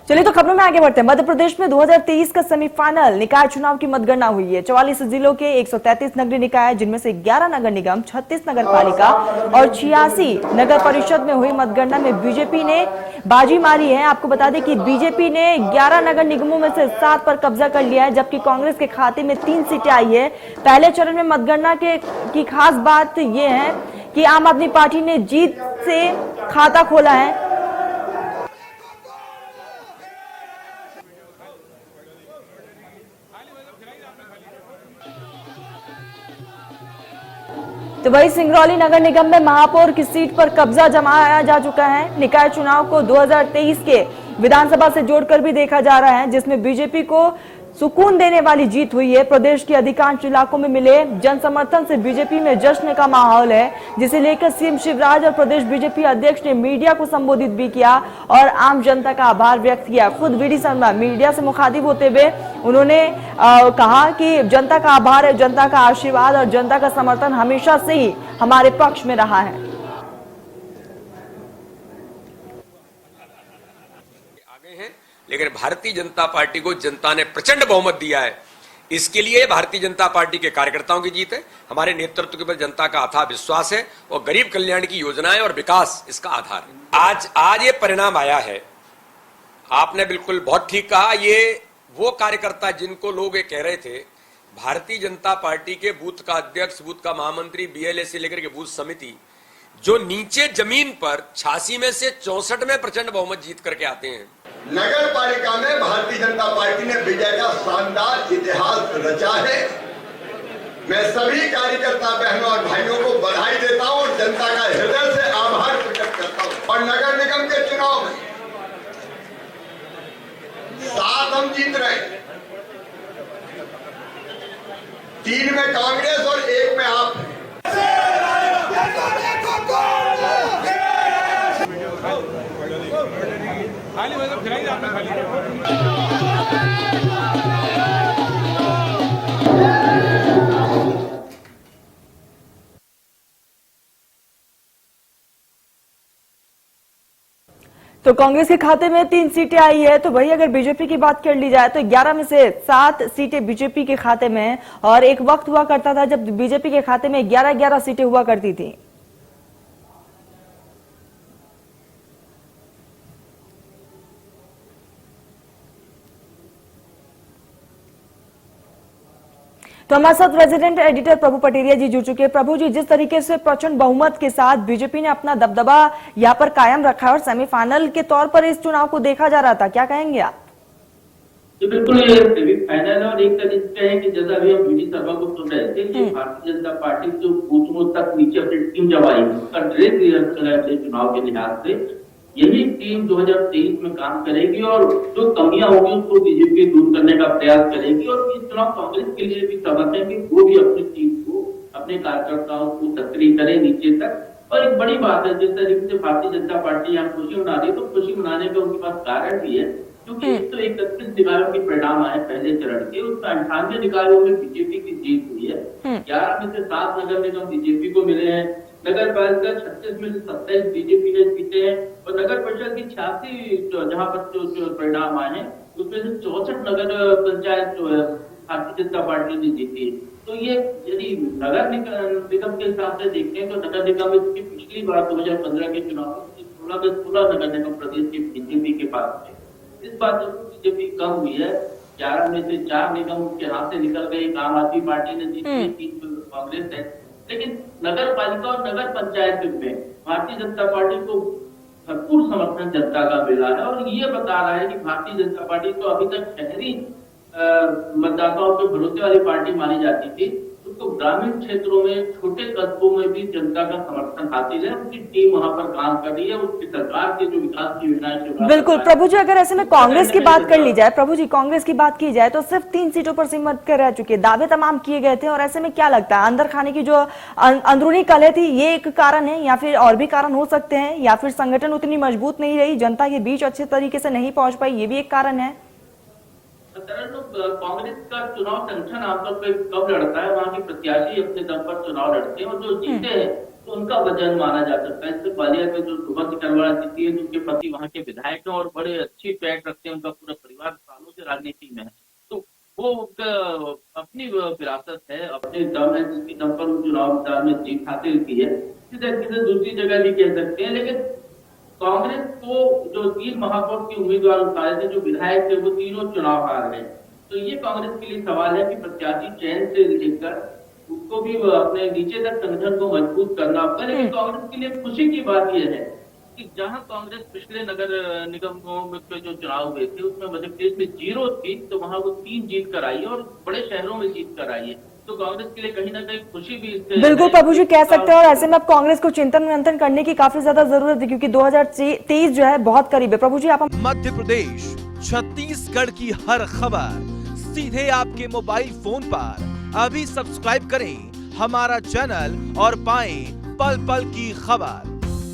चलिए तो खबरों में आगे बढ़ते हैं। मध्य प्रदेश में 2023 का सेमीफाइनल निकाय चुनाव की मतगणना हुई है। 44 जिलों के 133 नगरीय निकाय, जिनमें से 11 नगर निगम, 36 नगर पालिका और 86 नगर परिषद में हुई मतगणना में बीजेपी ने बाजी मारी है। आपको बता दें कि बीजेपी ने 11 नगर निगमों में से 7 पर कब्जा कर लिया है, जबकि कांग्रेस के खाते में 3 सीटें आई है। पहले चरण में मतगणना की खास बात यह है कि आम आदमी पार्टी ने जीत से खाता खोला है। तो वही सिंगरौली नगर निगम में महापौर की सीट पर कब्जा जमाया जा चुका है। निकाय चुनाव को 2023 के विधानसभा से जोड़कर भी देखा जा रहा है, जिसमें बीजेपी को सुकून देने वाली जीत हुई है। प्रदेश के अधिकांश इलाकों में मिले जन समर्थन से बीजेपी में जश्न का माहौल है, जिसे लेकर सीएम शिवराज और प्रदेश बीजेपी अध्यक्ष ने मीडिया को संबोधित भी किया और आम जनता का आभार व्यक्त किया। खुद वीडी शर्मा मीडिया से मुखातिब होते हुए उन्होंने कहा कि जनता का आभार है, जनता का आशीर्वाद और जनता का समर्थन हमेशा से ही हमारे पक्ष में रहा है। लेकिन भारतीय जनता पार्टी को जनता ने प्रचंड बहुमत दिया है। इसके लिए भारतीय जनता पार्टी के कार्यकर्ताओं की जीत है। हमारे नेतृत्व के ऊपर जनता का अथाह विश्वास है और गरीब कल्याण की योजनाएं और विकास इसका आधार है। आज ये परिणाम आया है। आपने बिल्कुल बहुत ठीक कहा। ये वो कार्यकर्ता जिनको लोग ये कह रहे थे, भारतीय जनता पार्टी के बूथ का अध्यक्ष, बूथ का महामंत्री, बीएलए से लेकर के बूथ समिति, जो नीचे जमीन पर 86 में से 64 में प्रचंड बहुमत जीत करके आते हैं। नगर पालिका में भारतीय जनता पार्टी ने विजय का शानदार इतिहास रचा है। मैं सभी कार्यकर्ता बहनों और भाइयों को बधाई देता हूं और जनता का हृदय से आभार प्रकट करता हूं। और नगर निगम के चुनाव में 7 हम जीत रहे, 3 में कांग्रेस और 1 में आप। तो कांग्रेस के खाते में 3 सीटें आई है। तो वही अगर बीजेपी की बात कर ली जाए तो 11 में से 7 सीटें बीजेपी के खाते में हैं और एक वक्त हुआ करता था जब बीजेपी के खाते में 11-11 सीटें हुआ करती थी। तो हमारे साथ रेजिडेंट एडिटर प्रभु पटेरिया जी जुड़ चुके हैं। प्रभु जी, जिस तरीके से प्रचंड बहुमत के साथ बीजेपी ने अपना दबदबा यहाँ पर कायम रखा है और सेमीफाइनल के तौर पर इस चुनाव को देखा जा रहा था, क्या कहेंगे आप? बिल्कुल, ये सेमीफाइनल और एक तरीके है कि जैसा अभी हम वीडी शर्मा को सुन रहे थे कि भारतीय जनता पार्टी जो बूथों तक नीचे अपनी टीम जमाई उसका ड्रेस क्लियर चुनाव के लिहाज से यही टीम 2023 में काम करेगी और जो कमियां होगी उसको बीजेपी दूर करने का प्रयास करेगी। और ये चुनाव कांग्रेस के लिए भी सबक है कि वो भी अपनी टीम को, अपने कार्यकर्ताओं को सक्रिय करे नीचे तक। और एक बड़ी बात है, जिस तरीके से भारतीय जनता पार्टी यहाँ खुशी मना रही है तो खुशी मनाने का उनके पास कारण भी है, क्योंकि तो 31 निकायों के परिणाम आए पहले चरण के, उसमें 98 निकायों में बीजेपी की जीत हुई है। 11 में से 7 नगर निगम बीजेपी को मिले हैं, नगर पालिका 36 में से 27 बीजेपी ने जीते हैं और नगर परिषद की 86 जहां पर परिणाम आए हैं उसमें से 64 नगर पंचायत जो है भारतीय जनता पार्टी ने जीती है। तो ये यदि नगर निगम के हिसाब से देखें तो नगर निगम इसकी पिछली बार 2015 के चुनाव में 16 नगर निगम प्रदेश के बीजेपी के पास थे। इस बार जरूर बीजेपी कम हुई है। 11 में से 4 निगम के हाथ से निकल गए, आम आदमी पार्टी ने जीती, 3 कांग्रेस है। लेकिन नगर पालिका और नगर पंचायत में भारतीय जनता पार्टी को भरपूर समर्थन जनता का मिला है और ये बता रहा है कि भारतीय जनता पार्टी तो अभी तक शहरी मतदाताओं के भरोसे वाली पार्टी मानी जाती थी, उसको ग्रामीण क्षेत्रों में, छोटे कस्बों में भी जनता का समर्थन हासिल है। उनकी टीम वहां पर काम कर रही है, उसकी सरकार की जो विकास की योजनाएं। बिल्कुल प्रभु जी, अगर ऐसे में कांग्रेस की बात कर ली जाए, प्रभु जी कांग्रेस की बात की जाए तो सिर्फ 3 सीटों पर सीमित कर रह चुकी है, दावे तमाम किए गए थे। और ऐसे में क्या लगता है, अंदर खाने की जो अंदरूनी कलह थी ये एक कारण है या फिर और भी कारण हो सकते हैं, या फिर संगठन उतनी मजबूत नहीं रही, जनता के बीच अच्छे तरीके से नहीं पहुंच पाई, ये भी एक कारण है? कांग्रेस का चुनाव संगठन आमतौर पर कब लड़ता है, वहां के प्रत्याशी अपने दम पर चुनाव लड़ते हैं और जो जीते हैं तो उनका वजन माना जा सकता है। इससे ग्वालियर में जो शोभा सिकरवाला जीती है, उनके पति वहाँ के विधायक हैं और बड़े अच्छी पैठ रखते हैं, उनका पूरा परिवार सालों से राजनीति में है, तो वो अपनी विरासत है, अपने दम है, जिसकी दम पर चुनाव मैदान में जीत हासिल की है। इसी तरीके से दूसरी जगह भी कह सकते हैं। लेकिन कांग्रेस को जो 3 महापौर के उम्मीदवार उतारे थे, जो विधायक थे, वो तीनों चुनाव हार गए। तो ये कांग्रेस के लिए सवाल है कि प्रत्याशी चयन से लेकर उसको भी अपने नीचे तक संगठन को मजबूत करना होगा। लेकिन कांग्रेस के लिए खुशी की बात यह है कि जहां कांग्रेस पिछले नगर निगमों के जो चुनाव हुए थे उसमें मध्य प्रदेश में 0 थी, तो वहां वो 3 जीत कर आई है और बड़े शहरों में जीत कर आई है। तो कांग्रेस के लिए कहीं ना कहीं खुशी भी इससे बिल्कुल प्रभु जी कह सकते हैं। और ऐसे में अब कांग्रेस को चिंतन मंथन करने की काफी ज्यादा जरूरत है, क्योंकि 2023 जो है बहुत करीब है। प्रभु जी आप मध्य प्रदेश छत्तीसगढ़ की हर खबर सीधे आपके मोबाइल फोन पर अभी सब्सक्राइब करें हमारा चैनल और पाएं पल पल की खबर।